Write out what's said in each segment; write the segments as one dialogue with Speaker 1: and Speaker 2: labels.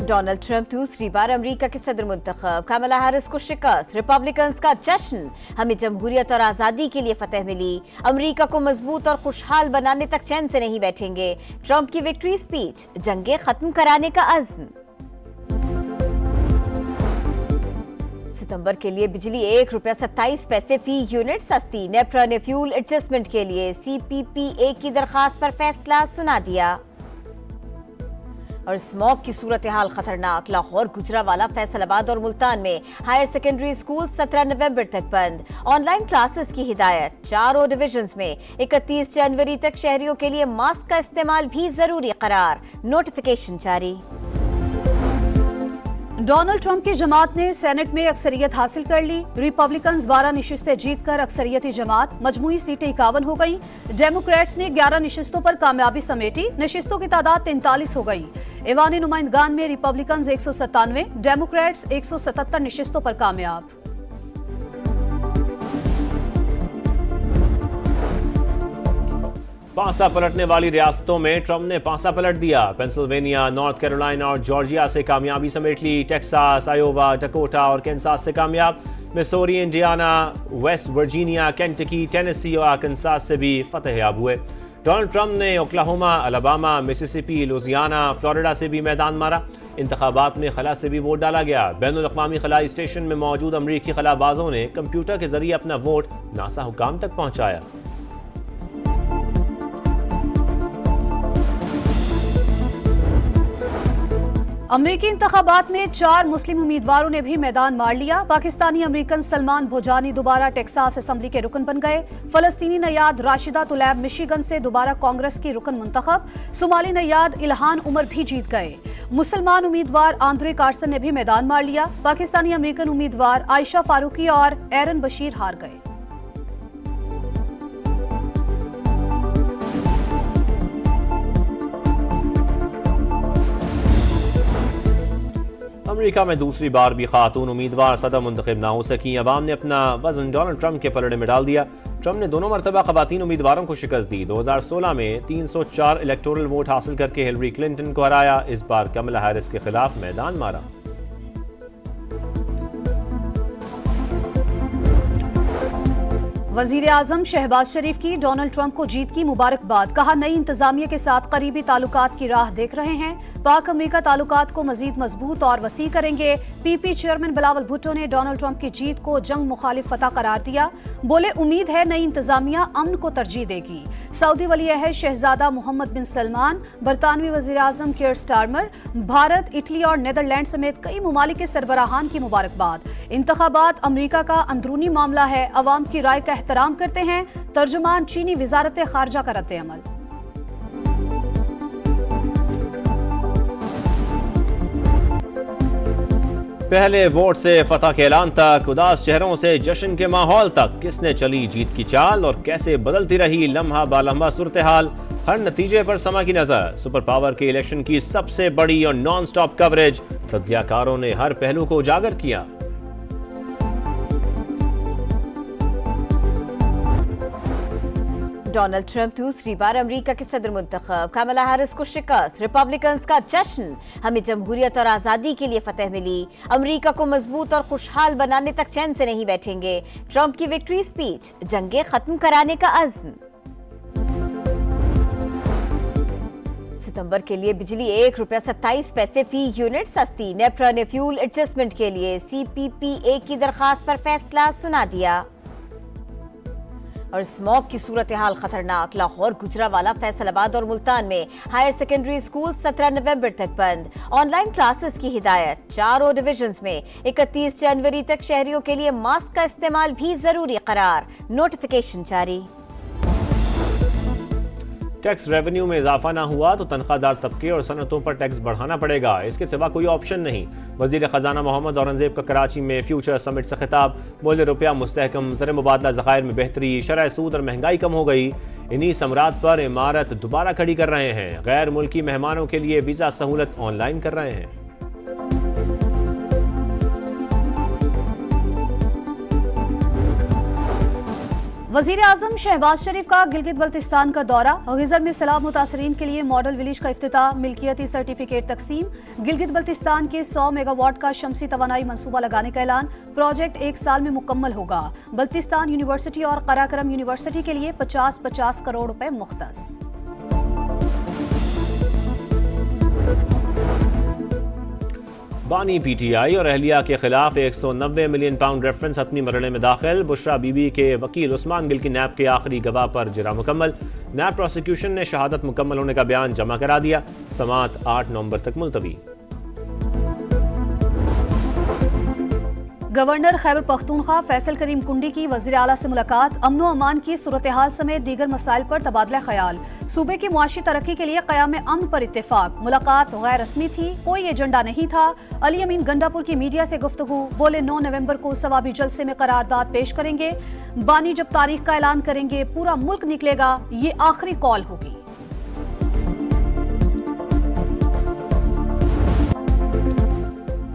Speaker 1: Donald Trump दूसरी बार America के सदर मुंतखब, कमला हैरिस को शिकस्त, रिपब्लिकन्स का जश्न, हमें जमहूरियत और आजादी के लिए फतह मिली, अमेरिका को मजबूत और खुशहाल बनाने तक चैन से नहीं बैठेंगे, ट्रंप की विक्ट्री स्पीच, जंगे खत्म कराने का अज़्म। सितंबर के लिए बिजली ₹1.27 फी यूनिट सस्ती, नेफ्रा ने फ्यूल एडजस्टमेंट के लिए CPPA की दरखास्त पर फैसला सुना दिया। और स्मॉग की सूरत हाल खतरनाक, लाहौर, गुजरावाला, फैसलाबाद और मुल्तान में हायर सेकेंडरी स्कूल 17 नवंबर तक बंद, ऑनलाइन क्लासेस की हिदायत, चारों डिविजन्स में 31 जनवरी तक शहरियों के लिए मास्क का इस्तेमाल भी जरूरी करार, नोटिफिकेशन जारी।
Speaker 2: डोनाल्ड ट्रंप की जमात ने सेनेट में अक्सरियत हासिल कर ली, रिपब्लिकन्स 12 निशिस्तें जीतकर अक्सरियती जमात, मजमूई सीटें 51 हो गई। डेमोक्रेट्स ने 11 निशिस्तों पर कामयाबी समेटी, निशिस्तों की तादाद 43 हो गई। ऐवान नुमाइंदगान में रिपब्लिकन्स 197, डेमोक्रेट्स 177 निशिस्तों पर कामयाब।
Speaker 3: पांसा पलटने वाली रियासतों में ट्रंप ने पांसा पलट दिया, पेंसिल्वेनिया, नॉर्थ कैरोलिना और जॉर्जिया से कामयाबी समेट ली, टेक्सास, आयोवा, डकोटा और कैंसास से कामयाब, Missouri, Indiana, West Virginia, Kentucky, Tennessee और आर्कनसास से भी फतहयाब हुए। डोनाल्ड ट्रंप ने Oklahoma, Alabama, Mississippi, Louisiana, Florida से भी मैदान मारा। इंतखाबात में खला से भी वोट डाला गया। बैनुल अक़वामी खलाई स्टेशन में मौजूद अमरीकी खलाबाजों ने कंप्यूटर के जरिए अपना वोट नासा हुकाम तक पहुंचाया।
Speaker 2: अमरीकी इंतखाबात में 4 मुस्लिम उम्मीदवारों ने भी मैदान मार लिया। पाकिस्तानी अमरीकन सलमान भोजानी दोबारा टेक्सास असेंबली के रुकन बन गए। फलस्तीनी नयाद राशिदा तुलैब मिशिगन से दोबारा कांग्रेस की रुकन मुंतखब। सोमाली नयाद इल्हान उमर भी जीत गए। मुसलमान उम्मीदवार आंद्रे कार्सन ने भी मैदान मार लिया। पाकिस्तानी अमरीकन उम्मीदवार आयशा फारूकी और एरन बशीर हार गए।
Speaker 3: अमेरिका में दूसरी बार भी खातून उम्मीदवार सदर मुंतखब ना हो सकी। अवाम ने अपना वजन डोनाल्ड ट्रंप के पलड़े में डाल दिया। ट्रंप ने दोनों मरतबा खवातीन उम्मीदवारों को शिकस्त दी। 2016 में 304 इलेक्टोरल वोट हासिल करके हिलरी क्लिंटन को हराया। इस बार कमला हैरिस के खिलाफ मैदान मारा।
Speaker 2: वजीर आजम शहबाज शरीफ की डोनाल्ड ट्रंप को जीत की मुबारकबाद, कहा नई इंतजामिया के साथ करीबी ताल्लुकात की राह देख रहे हैं, पाक अमेरिका ताल्लुकात को मजीद मजबूत और वसी करेंगे। पीपी चेयरमैन बिलावल भुट्टो ने डोनाल्ड ट्रंप की जीत को जंग मुखालिफ फतह करार दिया। बोले उम्मीद है नई इंतजामिया अमन को तरजीह देगी। सऊदी वली अहद शहजादा मोहम्मद बिन सलमान, बरतानवी वजीर आजम कियर स्टारमर, भारत, इटली और नीदरलैंड समेत कई ममालिक के सरबराहान की मुबारकबाद। इंतखाबात अमरीका का अंदरूनी मामला है, अवाम की राय का एहतराम करते हैं। तर्जुमान चीनी वजारत खारजा का रद्द अमल।
Speaker 3: पहले वोट से फतह के ऐलान तक, उदास चेहरों से जश्न के माहौल तक, किसने चली जीत की चाल और कैसे बदलती रही लम्हा बालम्हा सूरत हाल, हर नतीजे पर समा की नजर। सुपर पावर के इलेक्शन की सबसे बड़ी और नॉन स्टॉप कवरेज, तज्जियाकारों ने हर पहलू को उजागर किया।
Speaker 1: डोनाल्ड ट्रंप दूसरी बार अमेरिका के सदर मुंतखब, कमला हैरिस को शिकस्त, रिपब्लिकन्स का जश्न, हमें जमहूरियत और आजादी के लिए फतह मिली, अमेरिका को मजबूत और खुशहाल बनाने तक चैन से नहीं बैठेंगे, ट्रंप की विक्ट्री स्पीच, जंगे खत्म कराने का अज़्म। सितंबर के लिए बिजली ₹1.27 फी यूनिट सस्ती, नेफ्रा ने फ्यूल एडजस्टमेंट के लिए CPPA की दरखास्त पर फैसला सुना दिया। और स्मॉग की सूरत हाल खतरनाक, लाहौर, गुजरावाला, फैसलाबाद और मुल्तान में हायर सेकेंडरी स्कूल 17 नवंबर तक बंद, ऑनलाइन क्लासेस की हिदायत, चारों डिविजन्स में 31 जनवरी तक शहरियों के लिए मास्क का इस्तेमाल भी जरूरी करार, नोटिफिकेशन जारी।
Speaker 3: टैक्स रेवेन्यू में इजाफा ना हुआ तो तनख्वाहदार तबके और सनतों पर टैक्स बढ़ाना पड़ेगा, इसके सिवा कोई ऑप्शन नहीं। वजीर खजाना मोहम्मद औरंगजेब का कराची में फ्यूचर समिट से खिताब, बोले रुपया मुस्तहकम, ज़र मुबादला ज़खायर में बेहतरी, शरह सूद और महंगाई कम हो गई। इन्हीं समरात पर इमारत दोबारा खड़ी कर रहे हैं। गैर मुल्की मेहमानों के लिए वीज़ा सहूलत ऑनलाइन कर रहे हैं।
Speaker 2: वजीर आजम शहबाज शरीफ का गिलगित बल्तिस्तान का दौरा। गिजर में सैलाब मुतासरीन के लिए मॉडल विलेज का इफ्तिताह, मिल्कियती सर्टिफिकेट तकसीम। गिलगित बल्तिस्तान के 100 मेगावाट का शमसी तवानाई मंसूबा लगाने का ऐलान। प्रोजेक्ट 1 साल में मुकम्मल होगा। बल्तिस्तान यूनिवर्सिटी और कराकरम यूनिवर्सिटी के लिए 50-50 करोड़ रुपए मुख्तस।
Speaker 3: बानी पीटीआई और अहलिया के खिलाफ 190 मिलियन पाउंड रेफरेंस हतमी मरहले में दाखिल। बुशरा बीबी के वकील उस्मान गिल की नैब के आखिरी गवाह पर जिरा मुकम्मल। नैब प्रोसिक्यूशन ने शहादत मुकम्मल होने का बयान जमा करा दिया। समाअत 8 नवंबर तक मुलतवी।
Speaker 2: गवर्नर खैबर पख्तूनख्वा फैसल करीम कुंडी की वजीर आला से मुलाकात। अमनो अमान की सूरत हाल समेत दीगर मसाइल पर तबादला ख्याल। सूबे की मुआशी तरक्की के लिए क़याम अमन पर इत्तेफाक। मुलाकात गैर रस्मी थी, कोई एजेंडा नहीं था। अली अमीन गंडापुर की मीडिया से गुफ्तगू, बोले 9 नवंबर को सवाबी जलसे में करारदाद पेश करेंगे। बानी जब तारीख का ऐलान करेंगे पूरा मुल्क निकलेगा, ये आखिरी कॉल होगी।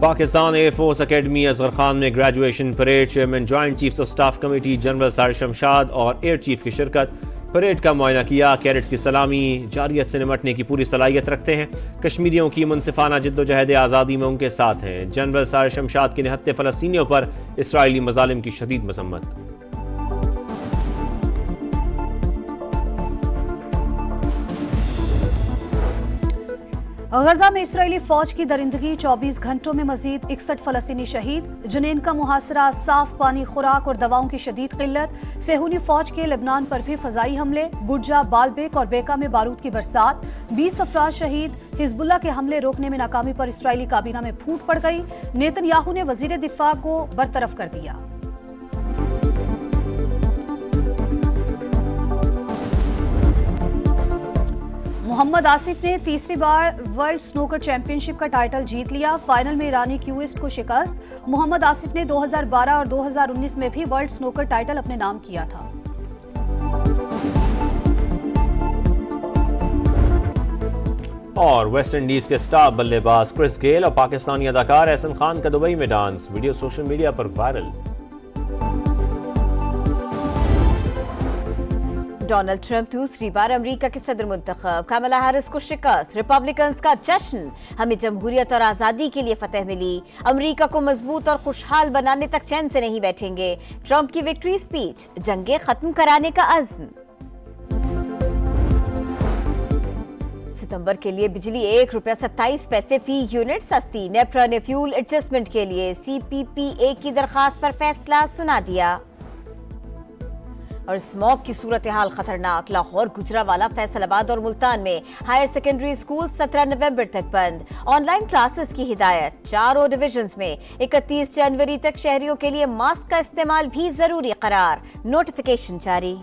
Speaker 3: पाकिस्तान एयरफोर्स अकेडमी असगर खान में graduation parade. Chairman joint chiefs of staff committee general सार शमशाद और एयर चीफ की शिरकत। परेड का मुआयना किया। कैडेट्स की सलामी जारियत से निमटने की पूरी सलाहियत रखते हैं। कश्मीरियों की मुनसिफाना जिद्दोजहद आज़ादी में उनके साथ हैं। जनरल सार शमशाद के निहत्ते फ़लस्तीनियों पर इसराइली मज़ालिम की शदीद मजम्मत।
Speaker 2: गजा में इसराइली फौज की दरिंदगी, 24 घंटों में मजीद 61 फलस्तीनी शहीद। जुनैन का मुहासरा, साफ पानी, खुराक और दवाओं की शदीद किल्लत। सेहूनी फौज के लेबनान पर भी फजाई हमले। बुर्जा, बालबेक और बेका में बारूद की बरसात। 20 अफराद शहीद। हिजबुल्लाह के हमले रोकने में नाकामी पर इसराइली काबीना में फूट पड़ गई। नेतन्याहू ने वजीर दिफा को बरतरफ कर दिया। मोहम्मद आसिफ ने तीसरी बार वर्ल्ड स्नूकर चैंपियनशिप का टाइटल जीत लिया। फाइनल में ईरानी क्यूइस्ट को शिकस्त। मोहम्मद आसिफ ने 2012 और 2019 में भी वर्ल्ड स्नूकर टाइटल अपने नाम किया था।
Speaker 3: और वेस्ट इंडीज के स्टार बल्लेबाज क्रिस गेल और पाकिस्तानी अदाकार एहसन खान का दुबई में डांस। वीडियो सोशल मीडिया पर वायरल।
Speaker 1: डोनाल्ड ट्रंप दूसरी बार अमेरिका के सदर मुंतखब। कमला हैरिस को शिकस्त। रिपब्लिकन्स का जश्न, हमें जमहूरियत और आजादी के लिए फतह मिली। अमेरिका को मजबूत और खुशहाल बनाने तक चैन से नहीं बैठेंगे। ट्रंप की विक्ट्री स्पीच, जंगे खत्म कराने का अज़्म। सितंबर के लिए बिजली ₹1.27 फी यूनिट सस्ती। नेफ्रा ने फ्यूल एडजस्टमेंट के लिए CPPA की दरखास्त पर फैसला सुना दिया। और स्मॉग की सूरत हाल खतरनाक। लाहौर, गुजरावाला, फैसलाबाद और मुल्तान में हायर सेकेंडरी स्कूल 17 नवंबर तक बंद। ऑनलाइन क्लासेस की हिदायत। 4 डिविजन्स में 31 जनवरी तक शहरियों के लिए मास्क का इस्तेमाल भी जरूरी करार। नोटिफिकेशन जारी।